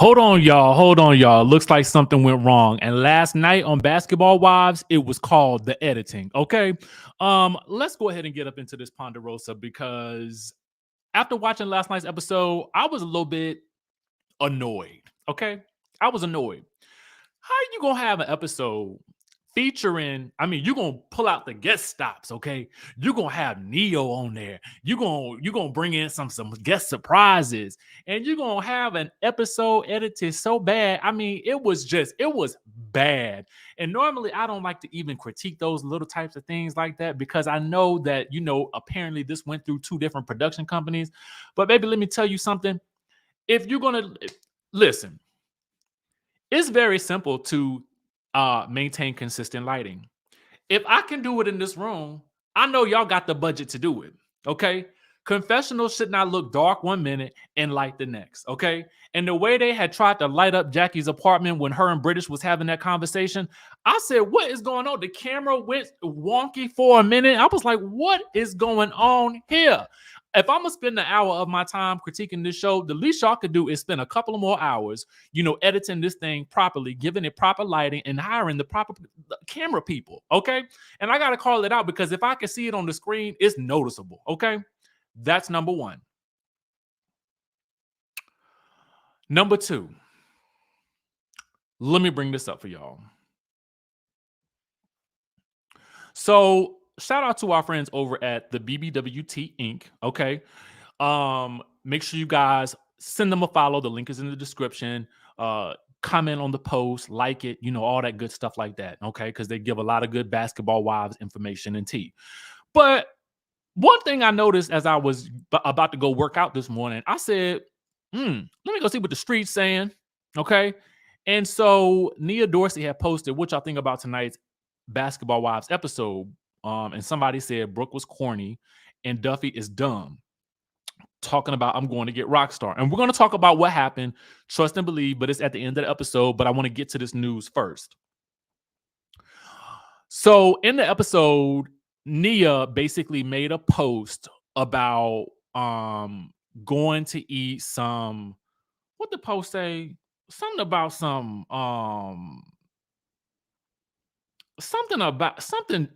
Hold on, y'all. Hold on, y'all. Looks like something went wrong. And last night on Basketball Wives, it was called the editing. Okay. Let's go ahead and get up into this Ponderosa because after watching last night's episode, I was a little bit annoyed. Okay. I was annoyed. How are you gonna have an episode featuring? I mean, you're gonna pull out the guest stops, okay? You're gonna have Neo on there. You're gonna bring in some guest surprises, and you're gonna have an episode edited so bad. I mean, it was bad. And normally I don't like to even critique those little types of things like that because I know that apparently this went through two different production companies. But baby, let me tell you something. If you're gonna listen, it's very simple to maintain consistent lighting. If I can do it in this room, I know y'all got the budget to do it. Okay. Confessional should not look dark one minute and light the next. Okay. And the way they had tried to light up Jackie's apartment when her and British was having that conversation, I said, what is going on? The camera went wonky for a minute. I was like, what is going on here? If I'm gonna spend an hour of my time critiquing this show, the least y'all could do is spend a couple of more hours, editing this thing properly, giving it proper lighting, and hiring the proper camera people. Okay. And I got to call it out because if I can see it on the screen, it's noticeable. Okay. That's number one. Number two, let me bring this up for y'all. So, shout out to our friends over at the BBWT Inc. Okay. Make sure you guys send them a follow. The link is in the description. Comment on the post, like it, all that good stuff like that. Okay. Because they give a lot of good Basketball Wives information and tea. But one thing I noticed as I was about to go work out this morning, I said, let me go see what the street's saying. Okay. And so Nia Dorsey had posted, what y'all think about tonight's Basketball Wives episode. And somebody said Brooke was corny and Duffy is dumb. Talking about I'm going to get Rockstar. And we're going to talk about what happened, trust and believe, but it's at the end of the episode. But I want to get to this news first. So in the episode, Nia basically made a post about going to eat some, what the post say? Something about something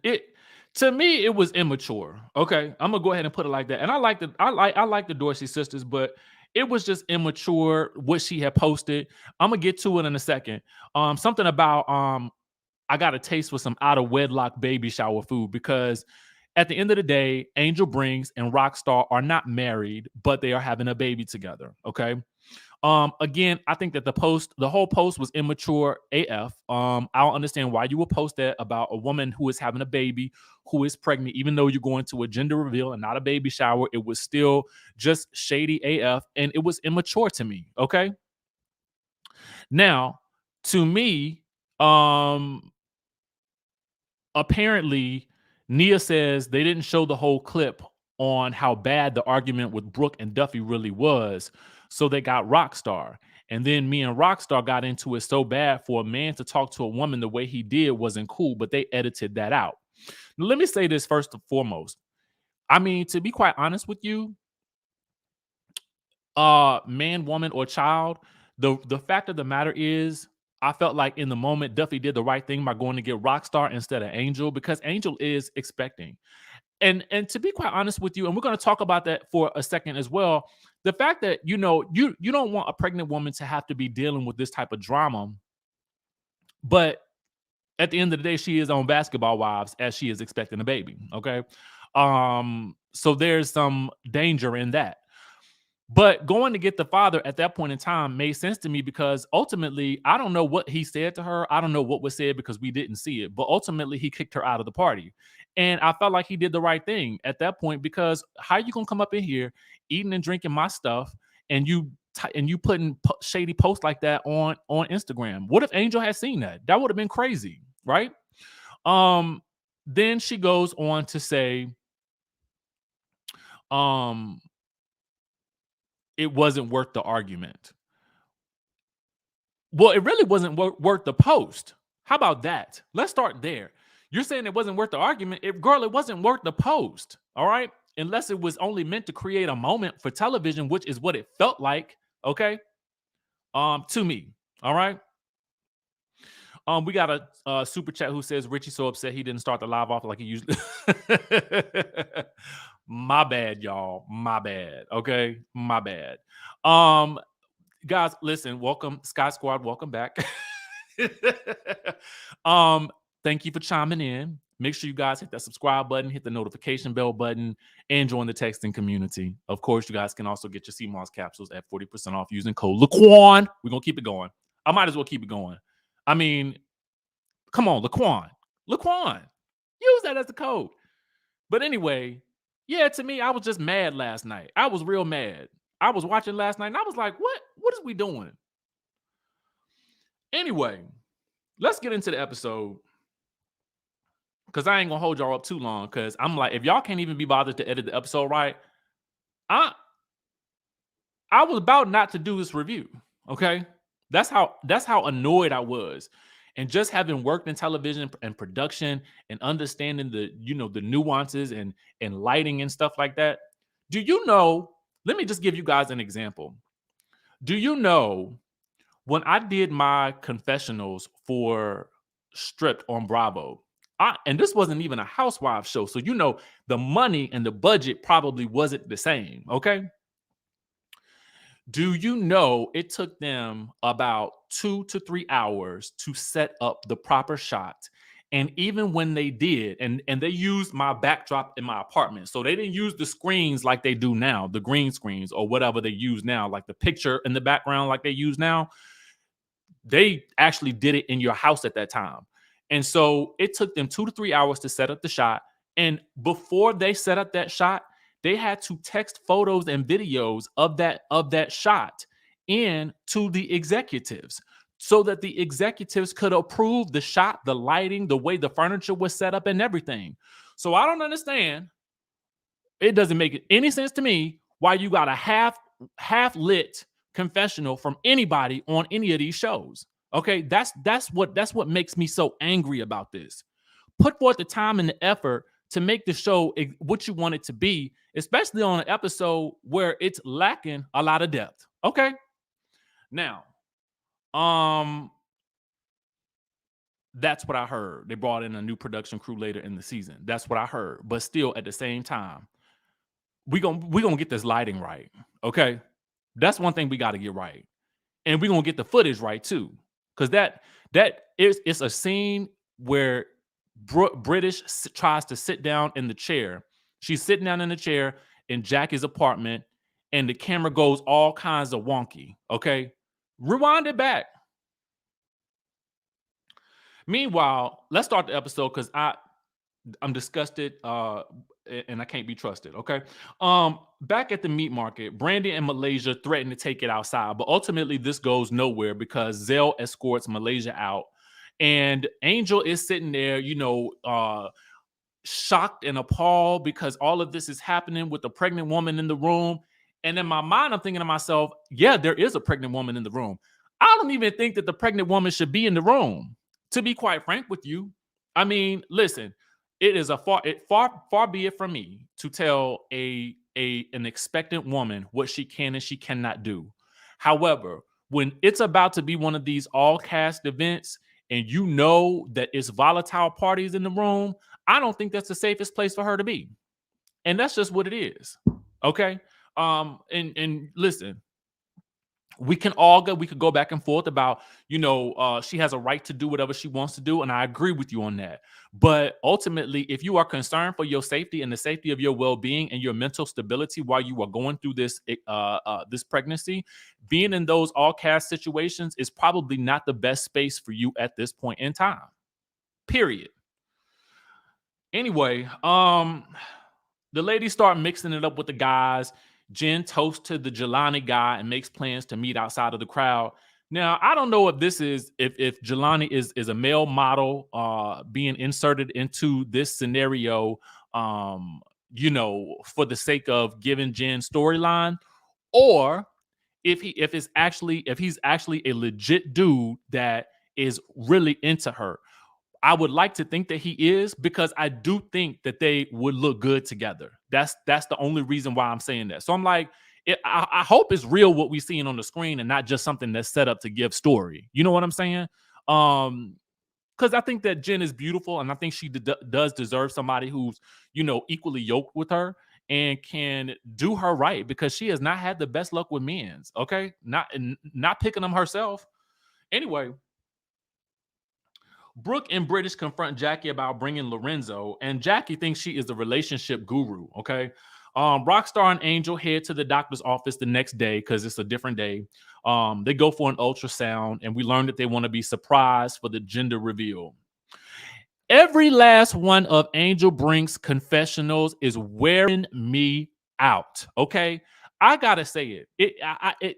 to me it was immature. Okay, I'm gonna go ahead and put it like that. And I like the Dorsey sisters, but it was just immature what she had posted. I'm gonna get to it in a second. Something about I got a taste for some out of wedlock baby shower food because at the end of the day, Angel Brinks and Rockstar are not married, but they are having a baby together. Okay. Again, I think that the whole post was immature AF. I don't understand why you would post that about a woman who is having a baby, who is pregnant, even though you're going to a gender reveal and not a baby shower. It was still just shady AF, and it was immature to me. Okay. Now, to me, apparently, Nia says they didn't show the whole clip on how bad the argument with Brooke and Duffy really was. So they got Rockstar. And then me and Rockstar got into it so bad for a man to talk to a woman the way he did wasn't cool, but they edited that out. Now, let me say this first and foremost. I mean, to be quite honest with you, man, woman, or child, the fact of the matter is, I felt like in the moment, Duffy did the right thing by going to get Rockstar instead of Angel because Angel is expecting. And to be quite honest with you, and we're going to talk about that for a second as well, the fact that you don't want a pregnant woman to have to be dealing with this type of drama, but at the end of the day, she is on Basketball Wives as she is expecting a baby. Okay, so there's some danger in that. But going to get the father at that point in time made sense to me because ultimately, I don't know what he said to her. I don't know what was said because we didn't see it. But ultimately, he kicked her out of the party. And I felt like he did the right thing at that point because how you going to come up in here eating and drinking my stuff and you putting shady posts like that on Instagram? What if Angel had seen that? That would have been crazy, right? Then she goes on to say, it wasn't worth the argument. Well, it really wasn't worth the post. How about that? Let's start there. You're saying it wasn't worth the argument. It wasn't worth the post. All right. Unless it was only meant to create a moment for television, which is what it felt like. Okay. to me. All right. We got a super chat who says Richie so upset he didn't start the live off like he usually. My bad, y'all. My bad. Okay, my bad. Guys, listen. Welcome, Sky Squad. Welcome back. um, Thank you for chiming in. Make sure you guys hit that subscribe button, hit the notification bell button, and join the texting community. Of course, you guys can also get your CMOS capsules at 40% off using code Laquan. We're gonna keep it going. I might as well keep it going. I mean, come on, Laquan. Laquan. Use that as the code. But anyway, yeah, to me, I was just mad last night. I was real mad. I was watching last night and I was like, what? What is we doing? Anyway, let's get into the episode. Because I ain't gonna hold y'all up too long. Because I'm like, if y'all can't even be bothered to edit the episode right, I was about not to do this review. Okay. That's how annoyed I was. And just having worked in television and production and understanding the nuances and lighting and stuff like that. Do you know? Let me just give you guys an example. Do you know when I did my confessionals for Stripped on Bravo, and this wasn't even a housewives show, so the money and the budget probably wasn't the same, okay? Do you know it took them about 2 to 3 hours to set up the proper shot? And even when they did, and they used my backdrop in my apartment. So they didn't use the screens like they do now, the green screens or whatever they use now, like the picture in the background like they use now. They actually did it in your house at that time. And so it took them 2 to 3 hours to set up the shot. And before they set up that shot, they had to text photos and videos of that shot in to the executives so that the executives could approve the shot, the lighting, the way the furniture was set up and everything. So I don't understand. It doesn't make any sense to me why you got a half lit confessional from anybody on any of these shows. Okay, that's what makes me so angry about this. Put forth the time and the effort to make the show what you want it to be, especially on an episode where it's lacking a lot of depth. Okay. Now, that's what I heard. They brought in a new production crew later in the season. That's what I heard. But still, at the same time, we gonna get this lighting right. Okay. That's one thing we got to get right. And we're gonna get the footage right too. Because it's a scene where British tries to sit down in the chair. She's sitting down in the chair in Jackie's apartment, and the camera goes all kinds of wonky. Okay, rewind it back. Meanwhile, let's start the episode because I'm disgusted and I can't be trusted. Okay. Back at the meat market, Brandy and Malaysia threaten to take it outside, but ultimately this goes nowhere because Zell escorts Malaysia out. And Angel is sitting there, shocked and appalled because all of this is happening with the pregnant woman in the room. And in my mind, I'm thinking to myself, yeah, there is a pregnant woman in the room. I don't even think that the pregnant woman should be in the room, to be quite frank with you. I mean, listen, it is far be it from me to tell an expectant woman what she can and she cannot do. However, when it's about to be one of these all cast events and you know that it's volatile parties in the room, I don't think that's the safest place for her to be. And that's just what it is. Okay. And listen, we could go back and forth about, she has a right to do whatever she wants to do. And I agree with you on that. But ultimately, if you are concerned for your safety and the safety of your well-being and your mental stability while you are going through this pregnancy, being in those all cast situations is probably not the best space for you at this point in time. Period. Anyway, the ladies start mixing it up with the guys. Jen toasts to the Jelani guy and makes plans to meet outside of the crowd. Now, I don't know if this is if Jelani is a male model being inserted into this scenario, for the sake of giving Jen storyline, or if he's actually a legit dude that is really into her. I would like to think that he is, because I do think that they would look good together. That's the only reason why I'm saying that. So I'm like, I hope it's real what we seeing on the screen and not just something that's set up to give story. You know what I'm saying? Because I think that Jen is beautiful, and I think she does deserve somebody who's, equally yoked with her and can do her right, because she has not had the best luck with men's. Okay, not picking them herself. Anyway, Brooke and British confront Jackie about bringing Lorenzo, and Jackie thinks she is the relationship guru. Okay. Rockstar and Angel head to the doctor's office the next day because it's a different day. They go for an ultrasound, and we learn that they want to be surprised for the gender reveal. Every last one of Angel Brinks' confessionals is wearing me out. Okay. I gotta say it.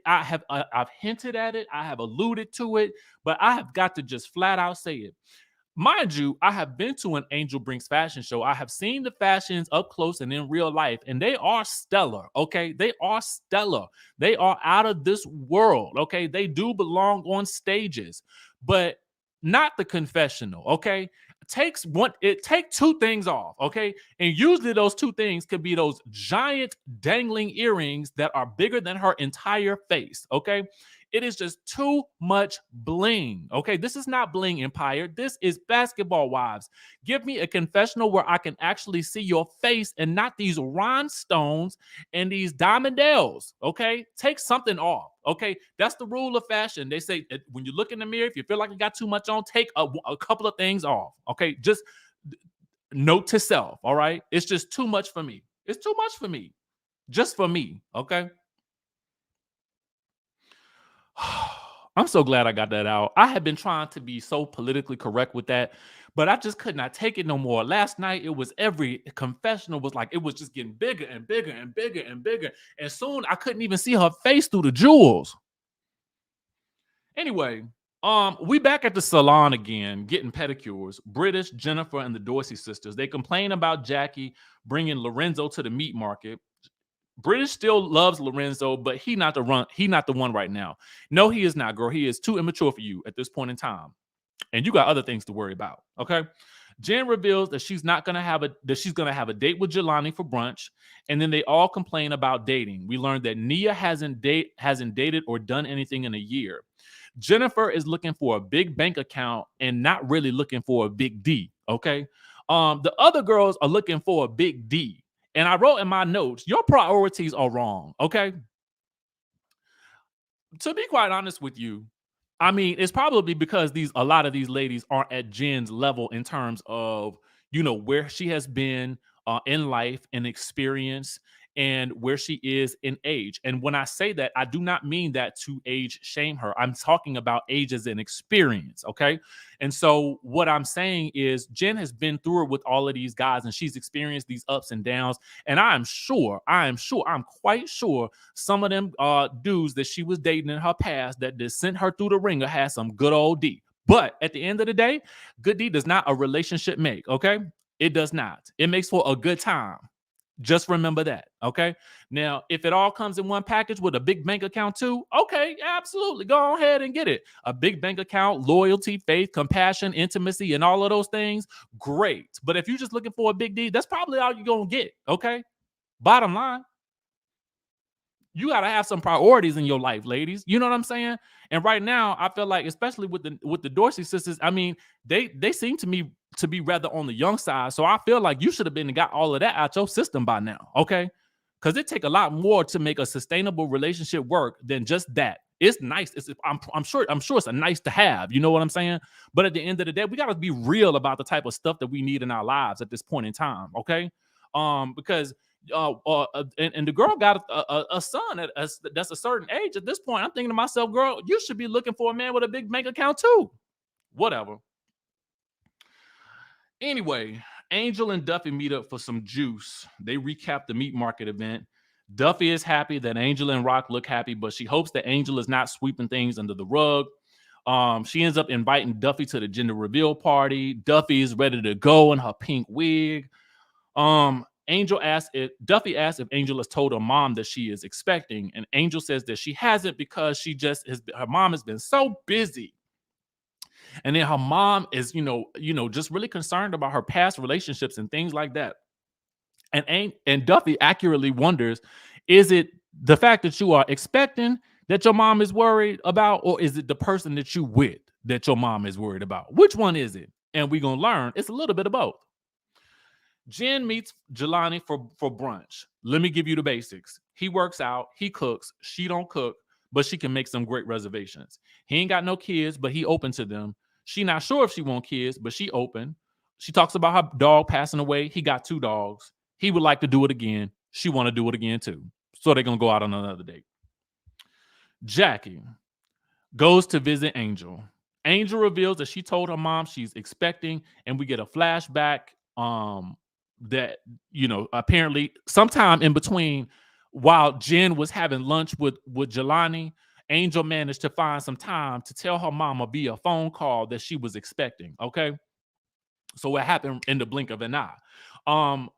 I've hinted at it. I have alluded to it, but I have got to just flat out say it. Mind you, I have been to an Angel Brinks fashion show. I have seen the fashions up close and in real life, and they are stellar. Okay. They are stellar. They are out of this world. Okay. They do belong on stages, but not the confessional. Okay. Take two things off. Okay. And usually those two things could be those giant dangling earrings that are bigger than her entire face. Okay. It is just too much bling. Okay. This is not Bling Empire. This is Basketball Wives. Give me a confessional where I can actually see your face and not these rhinestones and these diamondells. Okay. Take something off. Okay. That's the rule of fashion. They say when you look in the mirror, if you feel like you got too much on, take a couple of things off. Okay. Just note to self. All right. It's just too much for me. It's too much for me. Just for me. Okay. I'm so glad I got that out. I had been trying to be so politically correct with that, but I just could not take it no more. Last night, it was every confessional was like, it was just getting bigger and bigger and bigger and bigger. And soon I couldn't even see her face through the jewels. Anyway, we back at the salon again, getting pedicures. British, Jennifer, and the Dorsey sisters, they complain about Jackie bringing Lorenzo to the meat market. British still loves Lorenzo, but he not the one right now. No, he is not, girl. He is too immature for you at this point in time, and you got other things to worry about. Okay. Jen reveals that she's gonna have a date with Jelani for brunch, and then they all complain about dating. We learned that Nia hasn't dated or done anything in a year. Jennifer is looking for a big bank account and not really looking for a big D. Okay. The other girls are looking for a big D. And I wrote in my notes, your priorities are wrong. Okay. To be quite honest with you, I mean, it's probably because a lot of these ladies aren't at Jen's level in terms of, where she has been in life and experience and where she is in age. And when I say that, I do not mean that to age shame her. I'm talking about age as an experience. Okay. And so what I'm saying is Jen has been through it with all of these guys, and she's experienced these ups and downs. And I'm quite sure some of them dudes that she was dating in her past that just sent her through the ringer had some good old D. But at the end of the day, good D does not a relationship make. Okay. It does not. It makes for a good time. Just remember that. Okay. Now, if it all comes in one package with a big bank account too, okay, absolutely. Go ahead and get it. A big bank account, loyalty, faith, compassion, intimacy, and all of those things, great. But if you're just looking for a big D, that's probably all you're going to get. Okay. Bottom line, you got to have some priorities in your life, ladies. You know what I'm saying? And right now, I feel like, especially with the Dorsey sisters, I mean, they seem to me to be rather on the young side. So I feel like you should have been and got all of that out your system by now. Okay. Because it take a lot more to make a sustainable relationship work than just that. It's nice. I'm sure it's a nice to have. You know what I'm saying? But at the end of the day, we got to be real about the type of stuff that we need in our lives at this point in time. Okay. Because and the girl got a son that's a certain age. At this point, I'm thinking to myself, girl, you should be looking for a man with a big bank account too. Whatever. Anyway, Angel and Duffy meet up for some juice. They recap the meat market event. Duffy is happy that Angel and Rock look happy, but she hopes that Angel is not sweeping things under the rug. She ends up inviting Duffy to the gender reveal party. Duffy is ready to go in her pink wig. Duffy asks if Angel has told her mom that she is expecting, and Angel says that she hasn't because her mom has been so busy. And then her mom is, just really concerned about her past relationships and things like that. And Duffy accurately wonders, is it the fact that you are expecting that your mom is worried about, or is it the person that you with that your mom is worried about? Which one is it? And we're gonna learn it's a little bit of both. Jen meets Jelani for brunch. Let me give you the basics. He works out, he cooks, she don't cook, but she can make some great reservations. He ain't got no kids, but he open to them. She not sure if she want kids, but she open. She talks about her dog passing away. He got 2 dogs. He would like to do it again. She want to do it again too. So they're gonna go out on another date. Jackie goes to visit Angel. Angel reveals that she told her mom she's expecting, and we get a flashback that apparently sometime in between, while Jen was having lunch with Jelani, Angel managed to find some time to tell her mama via phone call that she was expecting. Okay, so it happened in the blink of an eye. Um,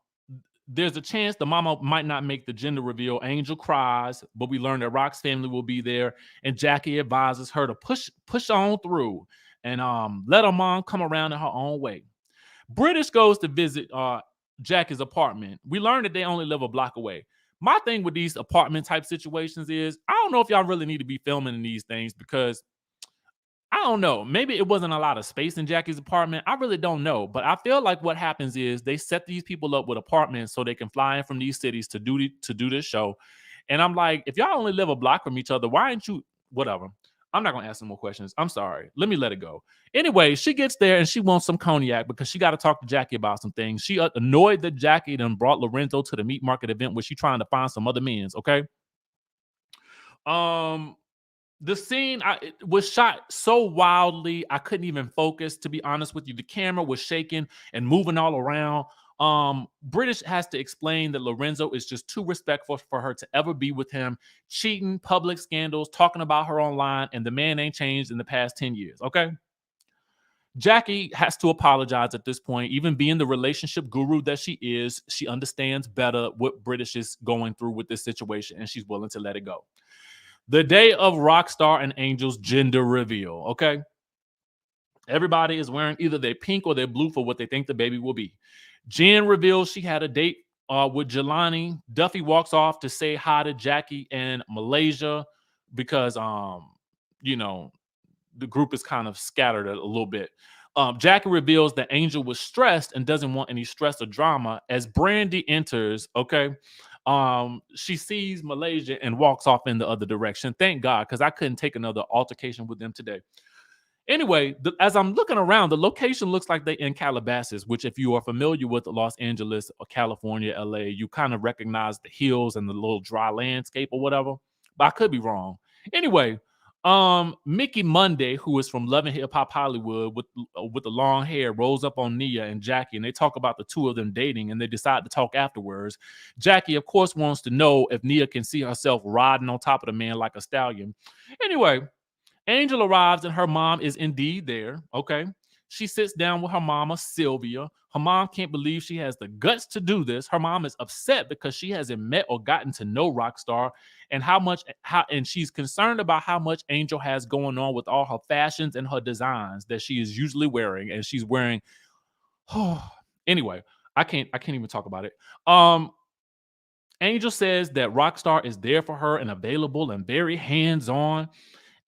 there's a chance the mama might not make the gender reveal. Angel cries, but we learn that Rock's family will be there, and Jackie advises her to push on through and let her mom come around in her own way. British goes to visit Jackie's apartment. We learn that they only live a block away. My thing with these apartment type situations is I don't know if y'all really need to be filming in these things, because I don't know. Maybe it wasn't a lot of space in Jackie's apartment. I really don't know. But I feel like what happens is they set these people up with apartments so they can fly in from these cities to do this show. And I'm like, if y'all only live a block from each other, why ain't you whatever? I'm not gonna ask some more questions. I'm sorry. Let me let it go. Anyway, she gets there and she wants some cognac because she got to talk to Jackie about some things. She annoyed that Jackie then brought Lorenzo to the meat market event where she trying to find some other men's. Okay. Um, the scene it was shot so wildly I couldn't even focus, to be honest with you. The camera was shaking and moving all around. British has to explain that Lorenzo is just too respectful for her to ever be with him. Cheating, public scandals, talking about her online, and the man ain't changed in the past 10 years. Okay. Jackie has to apologize at this point. Even being the relationship guru that she is, she understands better what British is going through with this situation, and she's willing to let it go. The day of Rockstar and Angel's gender reveal. Okay. Everybody is wearing either their pink or their blue for what they think the baby will be. Jen reveals she had a date with Jelani. Duffy walks off to say hi to Jackie and Malaysia because you know, the group is kind of scattered a little bit. Jackie reveals that Angel was stressed and doesn't want any stress or drama. As Brandy enters, okay, she sees Malaysia and walks off in the other direction. Thank God, because I couldn't take another altercation with them today. Anyway, as I'm looking around, the location looks like they're in Calabasas, which, if you are familiar with Los Angeles or California, LA, you kind of recognize the hills and the little dry landscape or whatever. But I could be wrong. Anyway, Mickey Monday, who is from Love and Hip Hop Hollywood with the long hair, rolls up on Nia and Jackie, and they talk about the two of them dating, and they decide to talk afterwards. Jackie, of course, wants to know if Nia can see herself riding on top of the man like a stallion. Anyway, Angel arrives and her mom is indeed there. Okay. She sits down with her mama, Sylvia. Her mom can't believe she has the guts to do this. Her mom is upset because she hasn't met or gotten to know Rockstar, and and she's concerned about how much Angel has going on with all her fashions and her designs that she is usually wearing, and she's wearing. Anyway, I can't even talk about it. Angel says that Rockstar is there for her and available and very hands-on.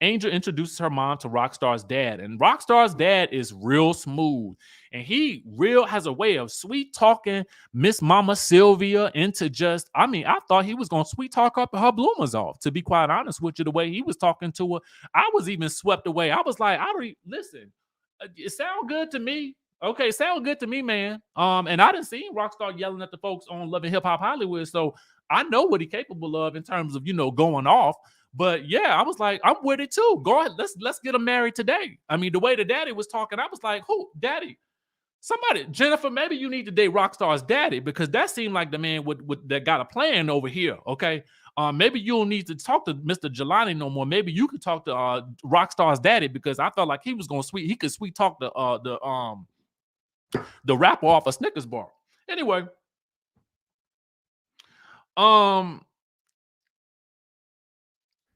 Angel introduces her mom to Rockstar's dad, and Rockstar's dad is real smooth, and he real has a way of sweet talking Miss Mama Sylvia into I thought he was going to sweet talk up her bloomers off, to be quite honest with you. The way he was talking to her, I was even swept away. I was like, listen, it sound good to me. Okay, sound good to me, man. And I didn't see Rockstar yelling at the folks on Love and Hip Hop Hollywood, so I know what he's capable of in terms of, going off. But yeah, I was like, I'm with it too. Go ahead, let's get them married today. I mean, the way the daddy was talking, I was like, who, daddy? Somebody, Jennifer, maybe you need to date Rockstar's daddy, because that seemed like the man that got a plan over here. Okay. Maybe you don't need to talk to Mr. Jelani no more. Maybe you could talk to Rockstar's daddy, because I felt like he was gonna he could sweet talk the rapper off a Snickers bar. Anyway,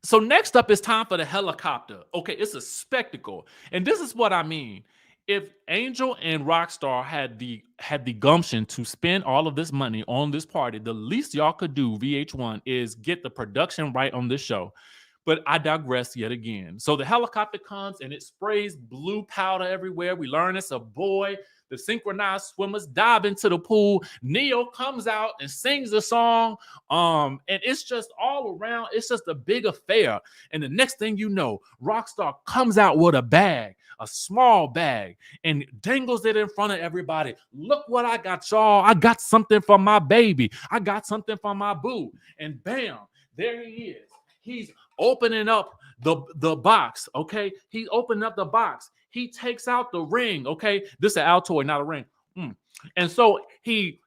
so next up, it's time for the helicopter. Okay, it's a spectacle. And this is what I mean. if Angel and Rockstar had the gumption to spend all of this money on this party, the least y'all could do, VH1, is get the production right on this show. But I digress yet again. So the helicopter comes and it sprays blue powder everywhere. We learn it's a boy. The synchronized swimmers dive into the pool. Neo comes out and sings the song. And it's just all around. It's just a big affair. And the next thing you know, Rockstar comes out with a bag, a small bag, and dangles it in front of everybody. Look what I got, y'all. I got something for my baby. I got something for my boo. And bam, there he is. He's opening up the box, okay? He opened up the box. He takes out the ring, okay? This is an Altoid, not a ring. And so he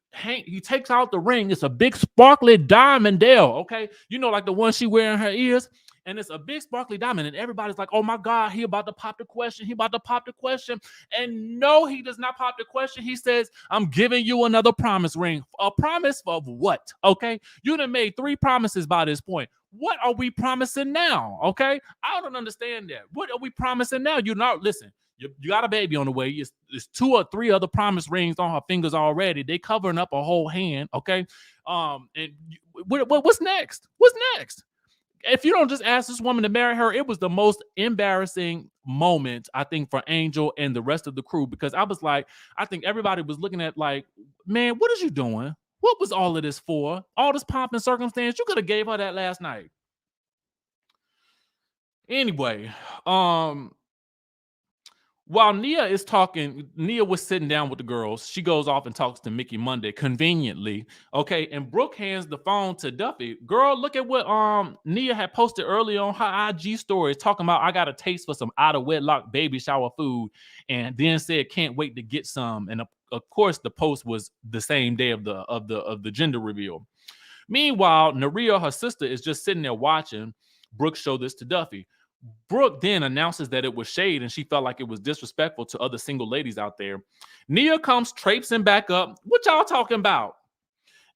takes out the ring. It's a big sparkly diamond, okay? You know, like the one she wearing her ears. And it's a big sparkly diamond. And everybody's like, oh my God, he about to pop the question. He about to pop the question. And no, he does not pop the question. He says, I'm giving you another promise ring. A promise of what? Okay? You done made 3 promises by this point. What are we promising now? Okay? I don't understand that. What are we promising now? You're not, listen, you got a baby on the way. There's 2 or 3 other promise rings on her fingers already. They covering up a whole hand. Okay? And what's next? What's next? If you don't just ask this woman to marry her, it was the most embarrassing moment, I think, for Angel and the rest of the crew, because I was like, I think everybody was looking at like, man, what is you doing? What was all of this for? All this pomp and circumstance? You could have gave her that last night. Anyway, while Nia is talking, Nia was sitting down with the girls. She goes off and talks to Mickey Monday conveniently. Okay, and Brooke hands the phone to Duffy. Girl, look at what Nia had posted earlier on her IG stories, talking about I got a taste for some out of wedlock baby shower food, and then said can't wait to get some. And of course, the post was the same day of the gender reveal. Meanwhile, Naria, her sister, is just sitting there watching Brooke show this to Duffy. Brooke then announces that it was shade and she felt like it was disrespectful to other single ladies out there. Nia comes traipsing back up. What y'all talking about?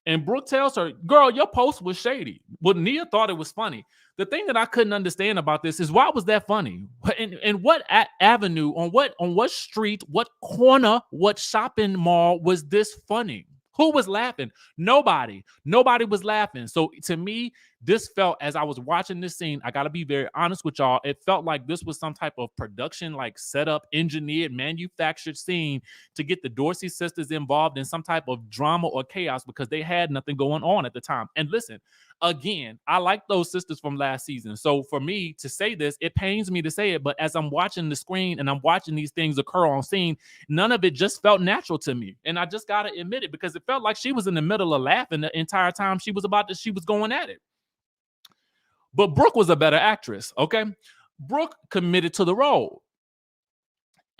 And Brooke tells her, girl, your post was shady. But Nia thought it was funny. The thing that I couldn't understand about this is, why was that funny? And what avenue, on what street, what corner, what shopping mall was this funny? Who was laughing? Nobody. Nobody was laughing. So to me, this felt, as I was watching this scene, I got to be very honest with y'all, it felt like this was some type of production, like setup, engineered, manufactured scene to get the Dorsey sisters involved in some type of drama or chaos, because they had nothing going on at the time. And listen, again, I like those sisters from last season. So for me to say this, it pains me to say it, but as I'm watching the screen and I'm watching these things occur on scene, none of it just felt natural to me. And I just got to admit it, because it felt like she was in the middle of laughing the entire time she was going at it. But Brooke was a better actress, okay? Brooke committed to the role.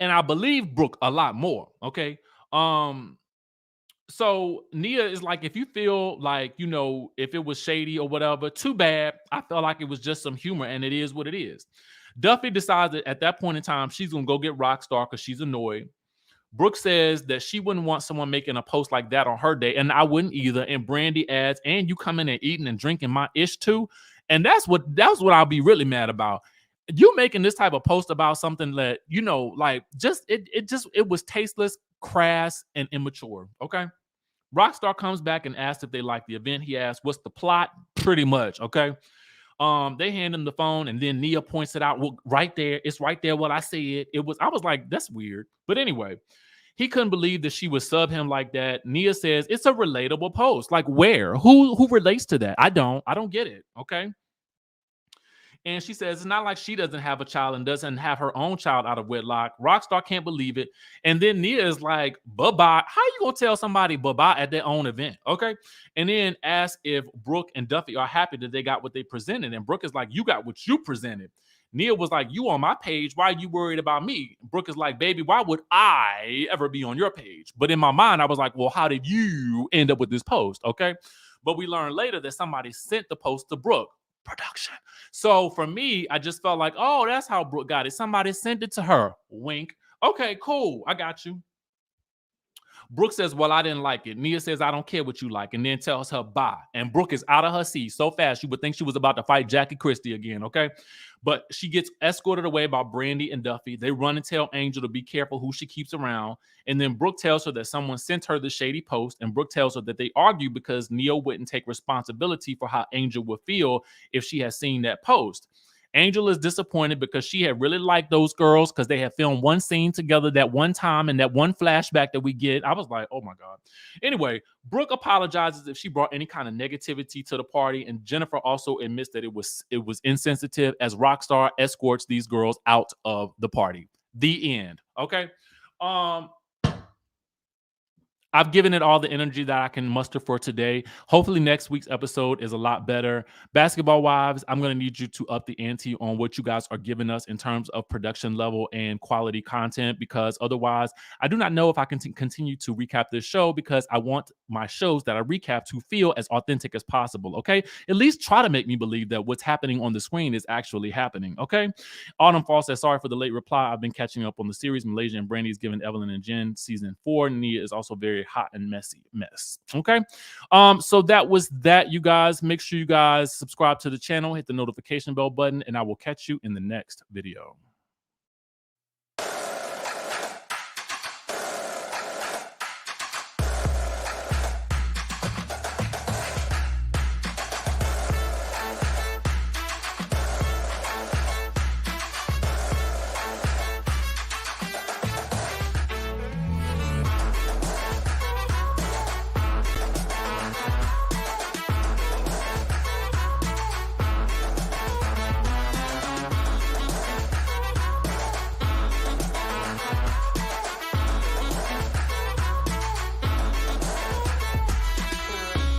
And I believe Brooke a lot more, okay? So Nia is like, if you feel like, you know, if it was shady or whatever, too bad. I felt like it was just some humor, and it is what it is. Duffy decides that at that point in time, she's going to go get Rockstar because she's annoyed. Brooke says that she wouldn't want someone making a post like that on her day, and I wouldn't either. And Brandy adds, and you coming and eating and drinking my ish too. And that's what I'll be really mad about. You making this type of post about something that, you know, like, just it was tasteless, crass, and immature. Okay. Rockstar comes back and asks if they like the event. He asks, what's the plot? Pretty much. Okay. They hand him the phone, and then Nia points it out. Well, right there, it's right there what I said. I was like, that's weird. But anyway, he couldn't believe that she would sub him like that. Nia says it's a relatable post. Like, where? Who relates to that? I don't get it. Okay. And she says it's not like she doesn't have a child and doesn't have her own child out of wedlock. Rockstar can't believe it. And then Nia is like, bye-bye. How you going to tell somebody bye-bye at their own event? Okay. And then asks if Brooke and Duffy are happy that they got what they presented. And Brooke is like, you got what you presented. Nia was like, you on my page. Why are you worried about me? Brooke is like, baby, why would I ever be on your page? But in my mind, I was like, well, how did you end up with this post? Okay. But we learned later that somebody sent the post to Brooke. Production. So for me, I just felt like, oh, that's how Brooke got it. Somebody sent it to her. Wink. Okay, cool. I got you. Brooke says, well, I didn't like it. Nia says, I don't care what you like, and then tells her bye. And Brooke is out of her seat so fast you would think she was about to fight Jackie Christie again, okay? But she gets escorted away by Brandy and Duffy. They run and tell Angel to be careful who she keeps around. And then Brooke tells her that someone sent her the shady post. And Brooke tells her that they argue because Nia wouldn't take responsibility for how Angel would feel if she had seen that post. Angel is disappointed because she had really liked those girls because they had filmed one scene together that one time, and that one flashback that we get. I was like, oh my God. Anyway, Brooke apologizes if she brought any kind of negativity to the party, and Jennifer also admits that it was insensitive as Roccstar escorts these girls out of the party. The end. Okay. I've given it all the energy that I can muster for today. Hopefully next week's episode is a lot better. Basketball Wives, I'm going to need you to up the ante on what you guys are giving us in terms of production level and quality content, because otherwise I do not know if I can continue to recap this show, because I want my shows that I recap to feel as authentic as possible, okay? At least try to make me believe that what's happening on the screen is actually happening, okay? Autumn Fall says, sorry for the late reply. I've been catching up on the series. Malaysia and Brandy's given Evelyn and Jen season 4. Nia is also very hot and messy mess. Okay. So that was that, you guys. Make sure you guys subscribe to the channel, hit the notification bell button, and I will catch you in the next video.